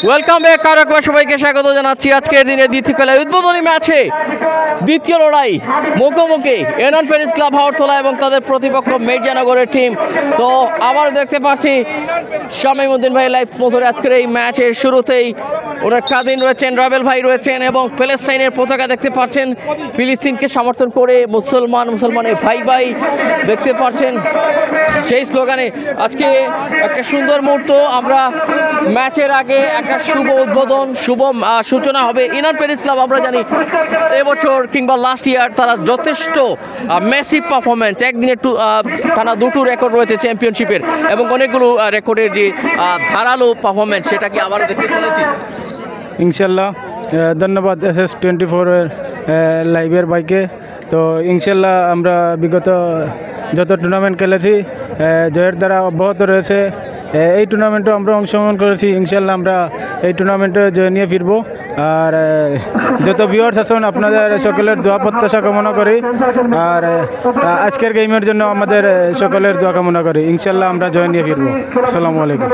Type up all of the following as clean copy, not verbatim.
Welcome back, আরো একবার সবাইকে স্বাগত জানাচ্ছি আজকের দিনে দ্বিতীয় খেলায় উদ্বোধনী ম্যাচে দ্বিতীয় লড়াই মুখোমুখি এনন প্যারিস ক্লাব হাওড়তলা এবং তাদের প্রতিপক্ষ মির্জানগরের টিম। তো আবার দেখতে পাচ্ছি শামীম উদ্দিন ভাই লাইভ মধুরে আজকের এই ম্যাচের শুরুতেই ওনার কাদিন রয়েছেন, রাবেল ভাই রয়েছেন এবং প্যালেস্টাইনের পতাকা দেখতে পাচ্ছেন। ফিলিস্তিনকে সমর্থন করে মুসলমানের ভাই ভাই দেখতে পাচ্ছেন সেই স্লোগানে আজকে একটা সুন্দর মুহূর্ত। আমরা ম্যাচের আগে একটা শুভ উদ্বোধন, শুভ সূচনা হবে। ইনান প্যারিস ক্লাব আমরা জানি এবছর কিংবা লাস্ট ইয়ার তারা যথেষ্ট ম্যাসিভ পারফরমেন্স, একদিনে টানা দুটো রেকর্ড রয়েছে চ্যাম্পিয়নশিপের এবং অনেকগুলো রেকর্ডের যে ধারালো পারফরমেন্স সেটা কি আবারও দেখতে চলেছি ইনশাল্লাহ। ধন্যবাদ SS24 এর লাইভের বাইকে। তো ইনশাল্লাহ আমরা বিগত যত টুর্নামেন্ট খেলেছি জয়ের দ্বারা অব্যাহত রয়েছে। এই টুর্নামেন্টেও আমরা অংশগ্রহণ করেছি। ইনশাল্লাহ আমরা এই টুর্নামেন্টে জয় নিয়ে ফিরব। আর যত ভিউয়ার্স আছেন আপনাদের সকলের দোয়া প্রত্যাশা কামনা করি। আর আজকের গেমের জন্য আমাদের সকলের দোয়া কামনা করি। ইনশাল্লাহ আমরা জয় নিয়ে ফিরব। আসসালামু আলাইকুম।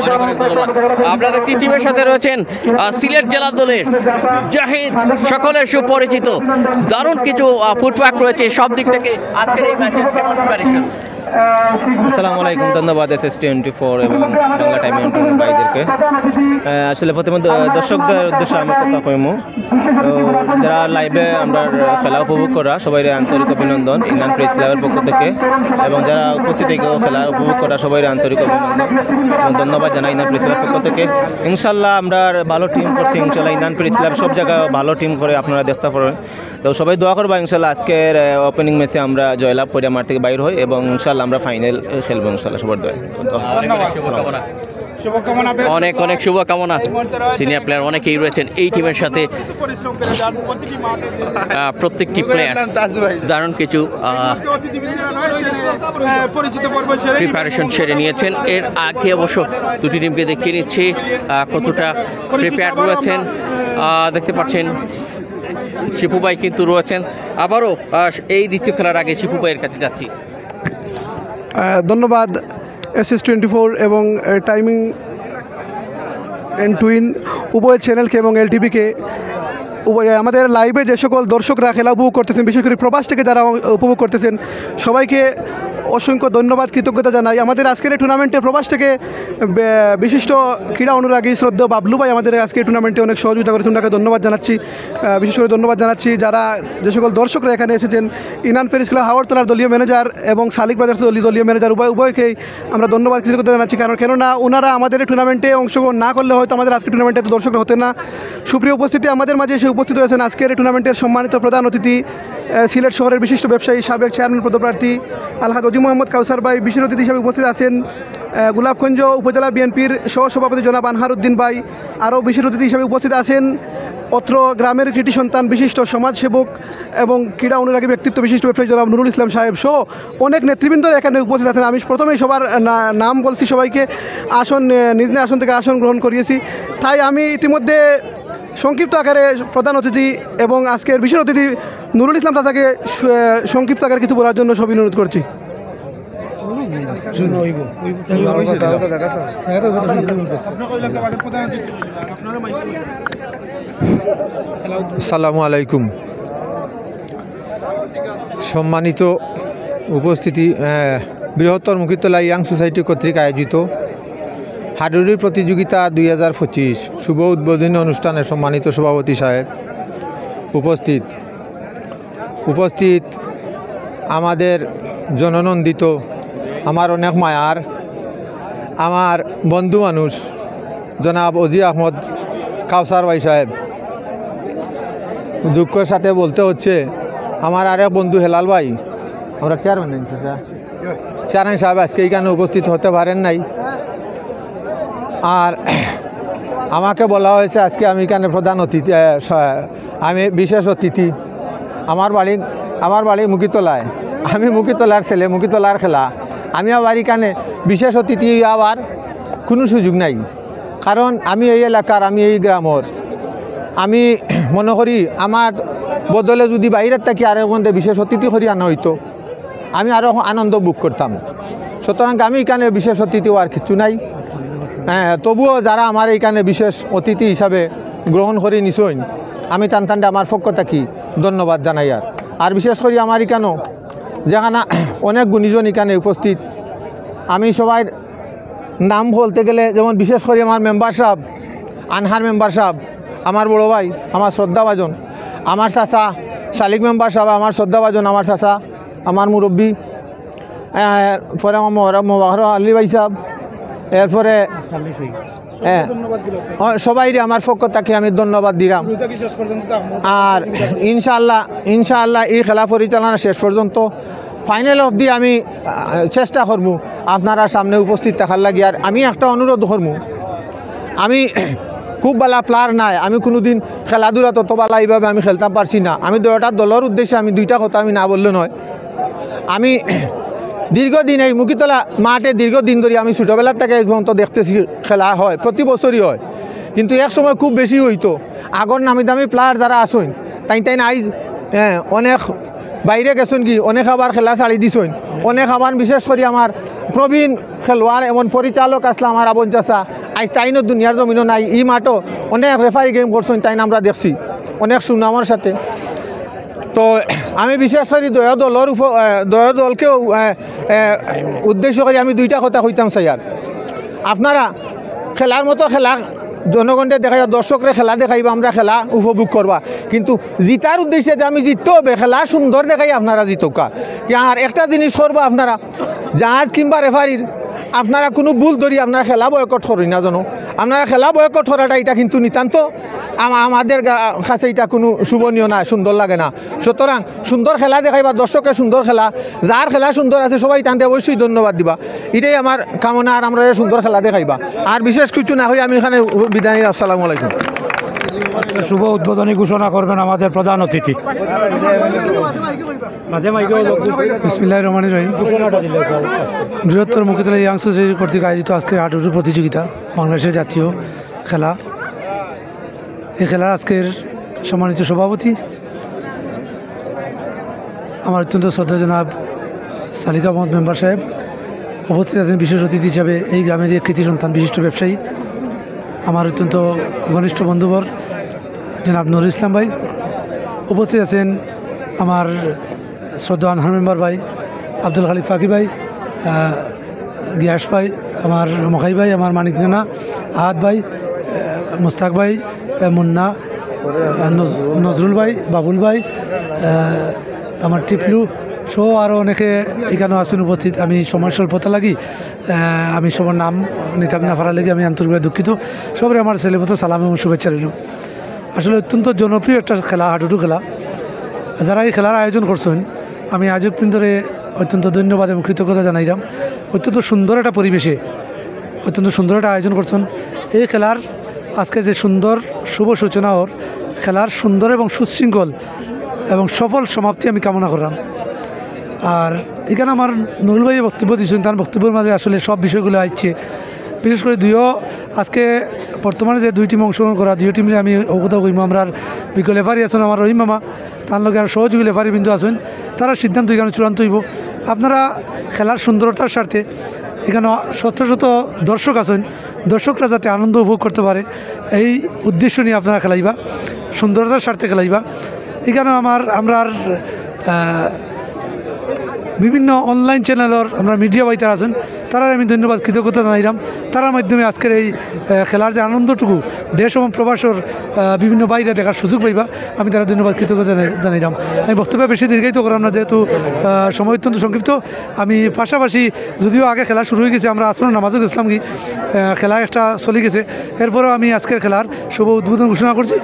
আপনারা একটি টিমের সাথে রয়েছেন সিলেট জেলা দলের জাহিদ, সকলের সুপরিচিত। দারুণ কিছু ফুটওয়ার্ক রয়েছে সব দিক থেকে আজকের এই ম্যাচের প্রিপারেশন। আসসালামু আলাইকুম, ধন্যবাদ SS24 এবং বাংলা টাইম ভাইদেরকে। আসলে প্রথমে দর্শকদের উদ্দেশ্যে আমার কথা কইম। তো যারা লাইভে আমরা খেলা উপভোগ করা সবাই আন্তরিক অভিনন্দন ইনান প্রেস ক্লাবের পক্ষ থেকে, এবং যারা উপস্থিত থেকেও খেলা উপভোগ করা সবাই আন্তরিক অভিনন্দন এবং ধন্যবাদ জানাই ইনান প্রেস ক্লাবের পক্ষ থেকে। ইনশাল্লাহ আমরা ভালো টিম করছি। ইনশাল্লাহ ইনান প্রেস ক্লাব সব জায়গায় ভালো টিম করে আপনারা দেখতে পারেন। তো সবাই দোয়া করবা ইনশাল্লাহ আজকের ওপেনিং ম্যাচে আমরা জয়লাভ করে আমার থেকে বাইর হই এবং ইনশাল্লাহ আমরা ফাইনাল খেলবো ইনশাল্লাহ। সবার দোয়া অনেক অনেক শুভকামনা। সিনিয়র প্লেয়ার অনেকেই রয়েছেন এই টিমের সাথে, প্রত্যেকটি প্লেয়ার দারুণ কিছু প্রিপারেশন সেরে নিয়েছেন। এর আগে অবশ্য দুটি টিমকে দেখিয়ে নিচ্ছে কতটা প্রিপেয়ার রয়েছেন। দেখতে পাচ্ছেন শিপু ভাই কিন্তু রয়েছেন। আবারও এই দ্বিতীয় খেলার আগে শিপু ভাইয়ের কাছে যাচ্ছি। ধন্যবাদ SS24 এবং টাইমিং এন্ড টুইন উভয় চ্যানেলকে এবং LTVকে। আমাদের লাইভে যে সকল দর্শকরা খেলা উপভোগ করতেছেন, বিশেষ করে প্রবাস থেকে যারা উপভোগ করতেছেন, সবাইকে অসংখ্য ধন্যবাদ, কৃতজ্ঞতা জানাই। আমাদের আজকের এই টুর্নামেন্টে প্রবাস থেকে বিশিষ্ট ক্রীড়া অনুরাগী শ্রদ্ধেয় বাবলু ভাই আমাদের আজকের টুর্নামেন্টে অনেক সহযোগিতা করেছেন, তাকে ধন্যবাদ জানাচ্ছি। বিশেষ করে ধন্যবাদ জানাচ্ছি যারা যে সকল দর্শকরা এখানে এসেছেন, ইনান প্যারিস ক্লাব হাওড়তলার দলীয় ম্যানেজার এবং সালিক ব্রাদার্স দলীয় ম্যানেজার উভয়কেই আমরা ধন্যবাদ, কৃতজ্ঞতা জানাচ্ছি। কেননা ওনারা আমাদের এই টুর্নামেন্টে অংশগ্রহণ না করলে হয়তো আমাদের আজকের টুর্নামেন্টে দর্শকরা হতেন না। সুপ্রিয় উপস্থিতি, আমাদের মাঝে এসে উপস্থিত হয়েছেন আজকের এই টুর্নামেন্টের সম্মানিত প্রধান অতিথি সিলেট শহরের বিশিষ্ট ব্যবসায়ী, সাবেক চেয়ারম্যান পদপ্রার্থী আলহাজ অজি মোহাম্মদ কাউসার ভাই। বিশেষ অতিথি হিসেবে উপস্থিত আছেন গোলাপগঞ্জ উপজেলা বিএনপির সহসভাপতি জনাব আনহার উদ্দিন ভাই। আরও বিশেষ অতিথি হিসেবে উপস্থিত আছেন অত্র গ্রামের কৃতি সন্তান, বিশিষ্ট সমাজসেবক এবং ক্রীড়া অনুরাগী ব্যক্তিত্ব বিশিষ্ট ব্যবসায়ী জনাব নুরুল ইসলাম সাহেব সহ অনেক নেতৃবৃন্দ এখানে উপস্থিত আছেন। আমি প্রথমেই সবার নাম বলছি, সবাইকে আসন নিজ আসন থেকে আসন গ্রহণ করিয়েছি। তাই আমি ইতিমধ্যে সংক্ষিপ্ত আকারে প্রধান অতিথি এবং আজকের বিশেষ অতিথি নুরুল ইসলাম চাচাকে সংক্ষিপ্ত আকারে কিছু বলার জন্য সব অনুরোধ করছি। আসসালামু আলাইকুম। সম্মানিত উপস্থিতি, বৃহত্তর মুকিতলা ইয়াং সোসাইটি কর্তৃক আয়োজিত হাডুডি প্রতিযোগিতা 2025 শুভ উদ্বোধনী অনুষ্ঠানের সম্মানিত সভাপতি সাহেব উপস্থিত আমাদের জননন্দিত, আমার অনেক মায়ার, আমার বন্ধু মানুষ জনাব অজি আহমদ কাউসার ভাই সাহেব। দুঃখের সাথে বলতে হচ্ছে আমার আরেক বন্ধু হেলাল ভাই, আমরা চেয়ারম্যান সাহেব আজকে এইখানে উপস্থিত হতে পারেন নাই। আর আমাকে বলা হয়েছে আজকে আমি এখানে প্রধান অতিথি, আমি বিশেষ অতিথি। আমার বাড়ি মুকিতলায়, আমি মুকিতলার ছেলে, মুকিতলার খেলা। আমি আবার এখানে বিশেষ অতিথি আবার কোনো সুযোগ নাই, কারণ আমি এই এলাকার, আমি এই গ্রামের। আমি মনে করি আমার বদলে যদি বাইরের থাকি আরও মধ্যে বিশেষ অতিথি করি আনা হইতো, আমি আরও আনন্দ বুক করতাম। সুতরাং আমি এখানে বিশেষ অতিথি আর কিছু নাই। তবুও যারা আমার এইখানে বিশেষ অতিথি হিসাবে গ্রহণ করে নিছইন আমি টানটানটা আমার পক্ষ থাকি ধন্যবাদ জানাই। আর বিশেষ করে আমার এখানেও যেখানে অনেক গুণীজন এখানে উপস্থিত, আমি সবাই নাম বলতে গেলে যেমন বিশেষ করে আমার মেম্বার সাহেব, আনহার মেম্বার সাহেব, আমার বড় ভাই, আমার শ্রদ্ধাভাজন, আমার চাচা শালিক মেম্বার সাহেব, আমার শ্রদ্ধাভাজন, আমার চাচা, আমার মুরব্বী, পরে আমার মোবাহর আলী ভাই সাহেব, এরপরে সবাই আমার পক্ষ থেকে আমি ধন্যবাদ দিলাম। আর ইনশাআল্লাহ এই খেলা পরিচালনা শেষ পর্যন্ত ফাইনাল অবধি আমি চেষ্টা করব আপনারা সামনে উপস্থিত থাকার লাগি। আর আমি একটা অনুরোধ করব, আমি খুব বালা প্লেয়ার নাই, আমি কোনোদিন খেলাধুলা তত বালা এইভাবে আমি খেলতাম পারছি না। আমি দুটা দলের উদ্দেশ্যে আমি দুইটা কথা আমি না বললে নয়। আমি দীর্ঘদিন এই মুকিতলা মাঠে দীর্ঘদিন ধরে আমি ছোটোবেলার থেকে এই পর্যন্ত দেখতেছি খেলা হয়, প্রতি বছরই হয়, কিন্তু এক সময় খুব বেশি হইতো। আগর নামি দামি প্লেয়ার যারা আসুন তাই আইজ অনেক বাইরে গেছেন কি, অনেক আবার খেলা ছাড়ি দিছেন, অনেক আবার বিশেষ করে আমার প্রবীণ খেলোয়াড় এমন পরিচালক আসলে আমার আবন চাষা আজ তাইনও দুনিয়ার জমিনও নাই। এই মাঠও অনেক রেফারি গেম করছেন, তাই আমরা দেখছি অনেক সুনামের সাথে। তো আমি বিশেষ করে দয়া দলকেও উদ্দেশ্য করে আমি দুইটা কথা কইতাম চাই। আর আপনারা খেলার মতো খেলা জনগণকে দেখাইবা, দর্শকরে খেলা দেখাইবা, আমরা খেলা উপভোগ করবা, কিন্তু জিতার উদ্দেশ্যে যে আমি জিততে হবে, খেলা সুন্দর দেখাই আপনারা জিতকা। আর একটা জিনিস করবা, আপনারা জাহাজ কিংবা রেফারির আপনারা কোনো ভুল ধরি আপনারা খেলা বয়কট করেন না জানো। আপনারা খেলা বয়কট করাটা এটা কিন্তু নিতান্ত আমাদের কাছে এটা কোনো শুভনীয় না, সুন্দর লাগে না। সুতরাং সুন্দর খেলা দেখাইবা, দর্শকের সুন্দর খেলা, যার খেলা সুন্দর আছে সবাই তাঁতে অবশ্যই ধন্যবাদ দিবা, এটাই আমার কামনা। আর আমরা সুন্দর খেলা দেখাইবা। আর বিশেষ কিছু না হই আমি এখানে বিদায়। আসসালামু আলাইকুম। শুভ উদ্বোধনী ঘোষণা করবেন আমাদের প্রধান অতিথি। বিসমিল্লাহির রহমানির রহিম। বৃহত্তর মুকিতলা ইয়াং সোসাইটি কর্তৃক আয়োজিত আজকের হাডুডু প্রতিযোগিতা, বাংলাদেশের জাতীয় খেলা। এই খেলা আজকের সম্মানিত সভাপতি আমার অত্যন্ত শ্রদ্ধা জনাব সালিকা মোহাম্মদ মেম্বার সাহেব, উপস্থিত আছেন বিশেষ অতিথি হিসাবে এই গ্রামের এক কৃতি সন্তান বিশিষ্ট ব্যবসায়ী আমার অত্যন্ত ঘনিষ্ঠ বন্ধুবর জনাব নুরুল ইসলাম ভাই, উপস্থিত আছেন আমার শ্রদ্ধা আনহার মেম্বার ভাই আব্দুল খালিক ফাকি ভাই, গিয়াস ভাই, আমার মখাই ভাই, আমার মানিক নানা, আহাদ ভাই, মুস্তাক ভাই, মুন্না, নজরুল ভাই, বাবুল ভাই, আমার টিপলু সহ আরও অনেকে এখানেও আসুন উপস্থিত। আমি সময় স্বল্পতা লাগি আমি সবার নাম নিতাম না পারার লেগে আমি আন্তরিকভাবে দুঃখিত। সবাই আমার ছেলের মতো সালাম এবং শুভেচ্ছা রইল। আসলে অত্যন্ত জনপ্রিয় একটা খেলা হাডুডু খেলা। যারা এই খেলার আয়োজন করছেন আমি আয়োজক বৃন্দরে অত্যন্ত ধন্যবাদ এবং কৃতজ্ঞতা জানাইলাম। অত্যন্ত সুন্দর একটা পরিবেশে অত্যন্ত সুন্দর একটা আয়োজন করছেন। এই খেলার আজকে যে সুন্দর শুভ সূচনা ওর খেলার সুন্দর এবং সুশৃঙ্খল এবং সফল সমাপ্তি আমি কামনা করলাম। আর এখানে আমার নুরুল ভাই বক্তব্য দিয়েছেন, তার বক্তব্যের মাঝে আসলে সব বিষয়গুলো আসছে। বিশেষ করে আজকে বর্তমানে যে দুই টিম অংশগ্রহণ করা, দুই টিমে আমি অবগত করিম। আমরা বিজ্ঞ লেফারি আছেন আমার রহিম মামা, তার লগে আর সহযোগী লেফারি বিন্দু আছেন। তারা সিদ্ধান্ত এখানে চূড়ান্ত হইব। আপনারা খেলার সুন্দরতার স্বার্থে এখানে শত শত দর্শক আছেন, দর্শকরা যাতে আনন্দ উপভোগ করতে পারে এই উদ্দেশ্য নিয়ে আপনারা খেলাইবা, সুন্দরতার স্বার্থে খেলাইবা। এখানে আমরা বিভিন্ন অনলাইন চ্যানেলের আমরা মিডিয়া ভাইতারা আছেন, তারা আমি ধন্যবাদ কৃতজ্ঞতা জানাইলাম। তার মাধ্যমে আজকের এই খেলার যে আনন্দটুকু দেশ এবং প্রবাসের বিভিন্ন বাইরে দেখার সুযোগ পাইবা, আমি তারা ধন্যবাদ কৃতজ্ঞতা জানাইলাম। আমি বক্তব্য বেশি দীর্ঘায়িত করলাম না, যেহেতু সময় অত্যন্ত সংক্ষিপ্ত। আমি পাশাপাশি যদিও আগে খেলা শুরু হয়ে গেছে, আমরা আসলে নামাজও গেছিলাম কি খেলা একটা চলে গেছে, এরপরেও আমি আজকের খেলার শুভ উদ্বোধন ঘোষণা করছি।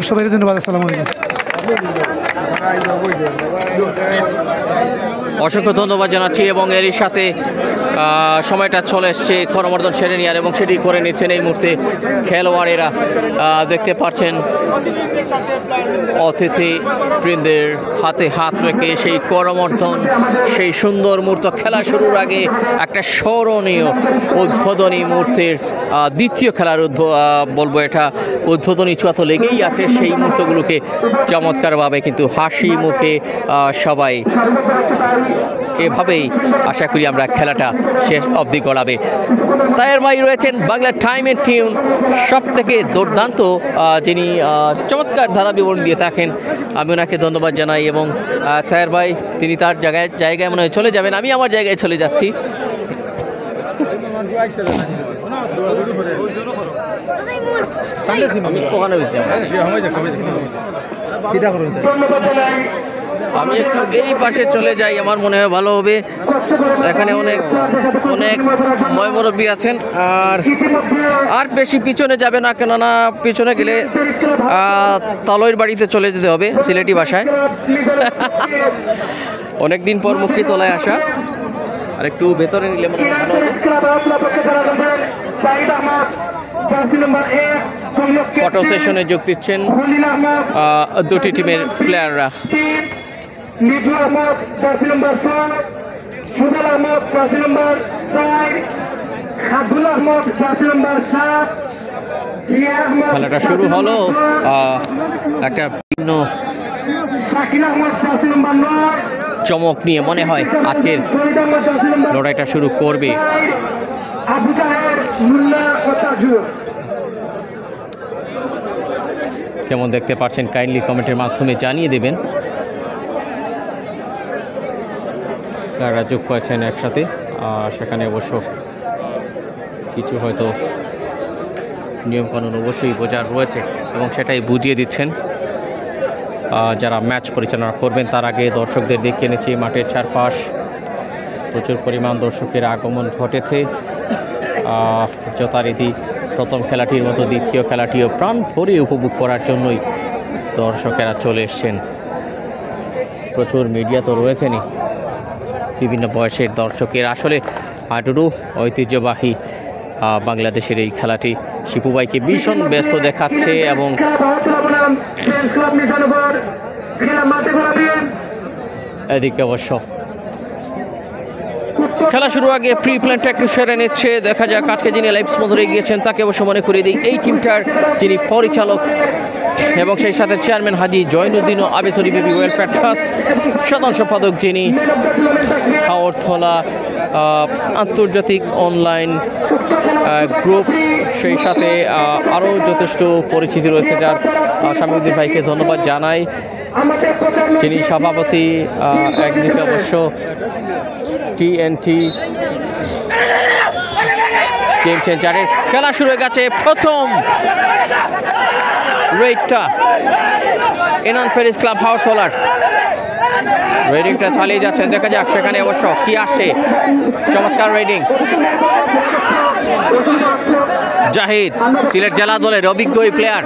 সবাই ধন্যবাদ। আসসালামু আলাইকুম। অসংখ্য ধন্যবাদ জানাচ্ছি এবং এরই সাথে সময়টা চলে এসছে করমর্দন সেরে নেওয়ার এবং সেটি করে নিচ্ছেন এই মুহূর্তে খেলোয়াড়েরা। দেখতে পাচ্ছেন অতিথি বৃন্দের হাতে হাত রেখে সেই করমর্দন, সেই সুন্দর মুহূর্ত খেলা শুরুর আগে একটা স্মরণীয় উদ্বোধনী মুহূর্তের দ্বিতীয় খেলার বলবো এটা উদ্বোধনী ছোঁয়া তো লেগেই আছে। সেই মুহূর্তগুলোকে চমৎকারভাবে কিন্তু হাসি মুখে সবাই এভাবেই আশা করি আমরা খেলাটা শেষ অবধি গড়াবে। তায়ের ভাই রয়েছেন বাংলা টাইম এন্ড টিউন, সব থেকে দুর্দান্ত যিনি চমৎকার ধারা বিবরণ দিয়ে থাকেন, আমি ওনাকে ধন্যবাদ জানাই। এবং তায়ের ভাই তিনি তার জায়গায় মনে হয় চলে যাবেন, আমি আমার জায়গায় চলে যাচ্ছি। আমি একটু এই পাশে চলে যাই, আমার মনে হয় ভালো হবে। এখানে অনেক অনেক ময়মুরব্বী আছেন, আর বেশি পিছনে যাবে না, কেননা পিছনে গেলে তালইর বাড়িতে চলে যেতে হবে সিলেটি ভাষায়। অনেক দিন পর মুক্তিতলায় আসা, আর একটু ভেতরে নিলে মনে হয় ভালো হবে। ফটো সেশনে যোগ দিচ্ছেন দুটি টিমের প্লেয়াররা। খেলাটা শুরু হলো একটা ভিন্ন চমক নিয়ে, মনে হয় আজকের লড়াইটা শুরু করবে। কেমন দেখতে পাচ্ছেন কাইন্ডলি কমেন্টের মাধ্যমে জানিয়ে দেবেন। যারা যোগ করেছেন একসাথে, সেখানে অবশ্য কিছু হয়তো নিয়মকানুন অবশ্যই বোঝার রয়েছে এবং সেটাই বুঝিয়ে দিচ্ছেন যারা ম্যাচ পরিচালনা করবেন। তার আগে দর্শকদের দেখে এনেছি মাঠের চারপাশ, প্রচুর পরিমাণ দর্শকের আগমন ঘটেছে। যথারীতি প্রথম খেলাটির মতো দ্বিতীয় খেলাটিও প্রাণ ভরে উপভোগ করার জন্যই দর্শকেরা চলে এসছেন। প্রচুর মিডিয়া তো রয়েছেনই, বিভিন্ন বয়সের দর্শকের। আসলে হাডুডু ঐতিহ্যবাহী বাংলাদেশের এই খেলাটি শিপু ভাইকে ভীষণ ব্যস্ত দেখাচ্ছে এবং এদিকে অবশ্য খেলা শুরু আগে প্রি প্ল্যান প্র্যাকটিস সেরে নিচ্ছে। দেখা যাক আজকে যিনি লাইভ স্পন্সরে গিয়েছেন তাকে অবশ্য মনে করিয়ে দিই, এই টিমটার যিনি পরিচালক এবং সেই সাথে চেয়ারম্যান হাজি জয়নুদ্দিন ও আবেসরি বেবি ওয়েলফেয়ার ট্রাস্ট, সাধারণ সম্পাদক যিনি হাওড়তলা আন্তর্জাতিক অনলাইন গ্রুপ, সেই সাথে আরও যথেষ্ট পরিচিতি রয়েছে যার শামীউদ্দিন ভাইকে ধন্যবাদ জানাই, যিনি সভাপতি। একদিকে অবশ্য TNT গেম চেঞ্জারের খেলা শুরু হয়ে গেছে। প্রথম রেডটা এনান প্যারিস ক্লাব হাওড়তলার, রেডিংটা চালিয়ে যাচ্ছেন। দেখা যাক সেখানে অবশ্য কি আসছে। চমৎকার রেডিং, জাহিদ সিলেট জেলা দলের অভিজ্ঞ প্লেয়ার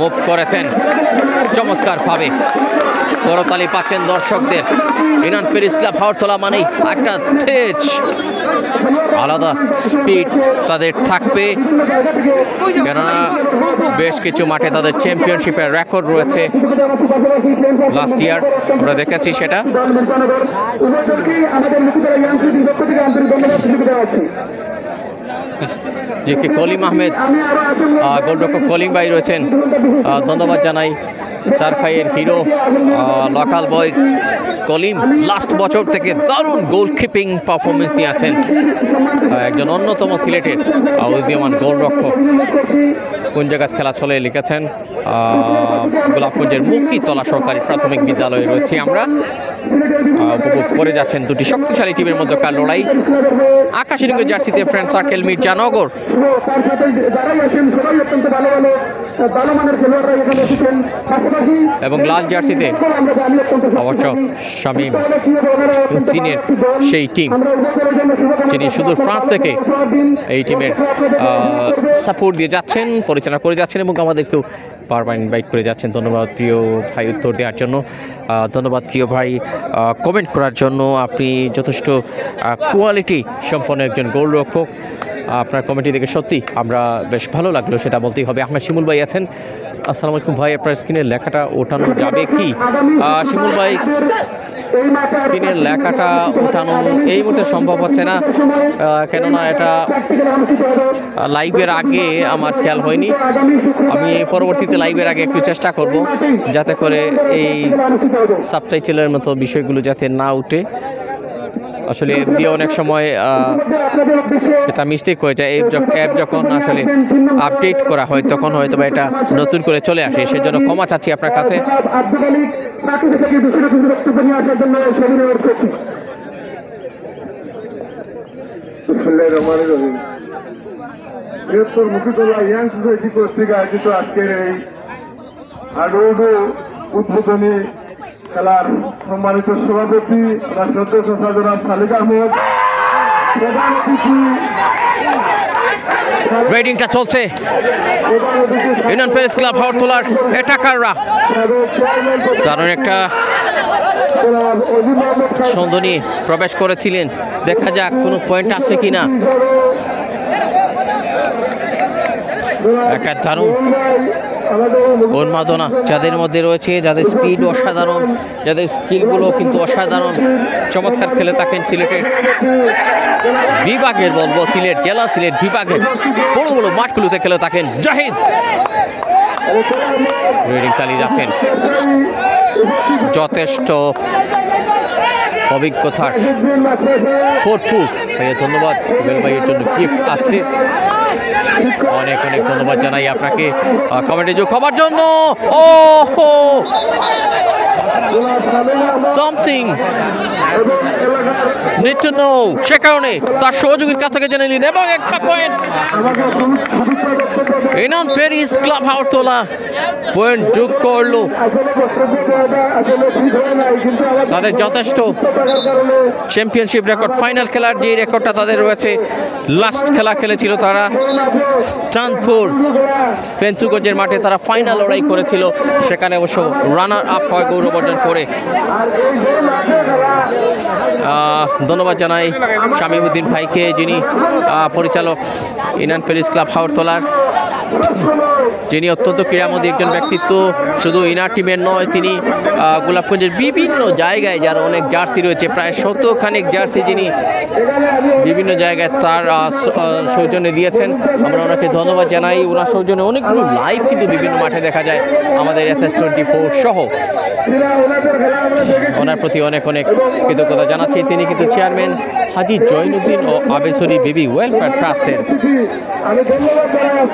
মুভ করেছেন চমৎকারভাবে। করতালি পাচ্ছেন দর্শকদের। ইনান প্যারিস ক্লাব হাওড়তলা মানেই একটা তেজ, আলাদা স্পিড তাদের থাকবে, কেননা বেশ কিছু মাঠে তাদের চ্যাম্পিয়নশিপের রেকর্ড রয়েছে। লাস্ট ইয়ার আমরা দেখেছি সেটা। যে কে কলিম আহমেদ, গোলরক্ষক কলিম ভাই রয়েছেন, ধন্যবাদ জানাই। চার ভাইয়ের হিরো লোকাল বয় কলিম লাস্ট বছর থেকে দারুণ গোলকিপিং পারফরমেন্স নিয়ে আছেন, একজন অন্যতম সিলেটের উদীয়মান গোলরক্ষক। কোন জায়গায় খেলা চলে লিখেছেন, গোলাপগঞ্জের মুক্তিতলা সরকারি প্রাথমিক বিদ্যালয়ে রয়েছে আমরা, উপভোগ করে যাচ্ছেন দুটি শক্তিশালী টিমের মধ্যকার লড়াই। আকাশী রঙের জার্সিতে ফ্রেন্ড সার্কেল মির্জানগর এবং লাল জার্সিতে অবশ্য শামীম হুসিনের সেই টিম, যিনি সুদূর ফ্রান্স থেকে এই টিমের সাপোর্ট দিয়ে যাচ্ছেন, পরিচালনা করে যাচ্ছেন এবং আমাদেরকেও বারবার ইনভাইট করে যাচ্ছেন। ধন্যবাদ প্রিয় ভাই উত্তর দেওয়ার জন্য, ধন্যবাদ প্রিয় ভাই কমেন্ট করার জন্য। আপনি যথেষ্ট কোয়ালিটি সম্পন্ন একজন গোলরক্ষক, আপনার কমেন্টটি দেখে সত্যি আমরা বেশ ভালো লাগলো, সেটা বলতেই হবে। আহমেদ শিমুল ভাই আছেন, আসসালামু আলাইকুম ভাই, আপনার স্ক্রিনের লেখাটা ওঠানো যাবে কি? শিমুল ভাই, স্ক্রিনের লেখাটা ওঠানো এই মুহূর্তে সম্ভব হচ্ছে না, কেননা এটা লাইভের আগে আমার খেয়াল হয়নি। আমি পরবর্তীতে লাইভের আগে একটু চেষ্টা করব যাতে করে এই সাবটাইটেলের মতো বিষয়গুলো যাতে না উঠে। আসলে অ্যাপ দিয়ে অনেক সময় সেটা মিস্টেক হয়ে যায়। অ্যাপ যখন আসলে আপডেট করা হয় তখন হয়তো বা এটা নতুন করে চলে আসে, সেজন্য ক্ষমা চাচ্ছি আপনার কাছে। বৃহত্তর মুক্তিযোদ্ধা ইয়াং সোসাইটি কর্তৃক আয়োজিত আজকের এই হাডুডু উদ্বোধনী খেলার সম্মানিত সভাপতি শ্রদ্ধা সংস্থা জনাব সালিক আহমদ, প্রধান অতিথি রেডিংটা চলছে ইউনিয়ন প্রেস ক্লাব হাওড়তলার অ্যাটাকাররা দারুণ একটা ছন্দ নিয়ে প্রবেশ করেছিলেন। দেখা যাক কোনো পয়েন্ট আসছে কিনা। একটা দারুণ উন্মাদনা যাদের মধ্যে রয়েছে, যাদের স্পিড অসাধারণ, যাদের স্কিলগুলো কিন্তু অসাধারণ, চমৎকার খেলে থাকেন সিলেটের বিভাগের, বলবো সিলেট জেলা, সিলেট বিভাগের বড় বড় মাঠগুলোতে খেলে থাকেন জাহিদ। রেডিং চালিয়ে যাচ্ছেন, যথেষ্ট অভিজ্ঞতার ভরপুর। ভাইয়া ধন্যবাদ, ভাইয়ের জন্য গিফট আছে, অনেক অনেক ধন্যবাদ জানাই আপনাকে কমেন্টে যোগ হবার জন্য। ও সামথিং নিড টু নো, সে কারণে তার সহযোগীর কাছ থেকে জেনে নিন এবং একটা point union Paris club Haortola point যোগ করলো। তাদের যথেষ্ট চ্যাম্পিয়নশিপ রেকর্ড, ফাইনাল খেলার যে রেকর্ডটা তাদের রয়েছে, লাস্ট খেলা খেলেছিল তারা চাঁদপুর ফেঞ্চুগঞ্জের মাঠে, তারা ফাইনাল লড়াই করেছিল, সেখানে অবশ্য রানার আপ হয় গৌরব অর্জন করে। ধন্যবাদ জানাই শামীমউদ্দিন ভাইকে, যিনি পরিচালক ইউনিয়ন প্যারিস ক্লাব হাওড়তলার, যিনি অত্যন্ত ক্রীড়ামোদী একজন ব্যক্তিত্ব। শুধু ইনার টিমের নয়, তিনি গোলাপগঞ্জের বিভিন্ন জায়গায় যার অনেক জার্সি রয়েছে, প্রায় 100 খানেক জার্সি যিনি বিভিন্ন জায়গায় তার সৌজন্যে দিয়েছেন। আমরা ওনাকে ধন্যবাদ জানাই। ওনার সৌজন্যে অনেকগুলো লাইভ কিন্তু বিভিন্ন মাঠে দেখা যায় আমাদের SS24 সহ। ওনার প্রতি অনেক অনেক কৃতজ্ঞতা জানাচ্ছি। তিনি কিন্তু চেয়ারম্যান হাজী জয়নুদ্দিন ও আবেসরি বেবি ওয়েলফেয়ার ট্রাস্টের,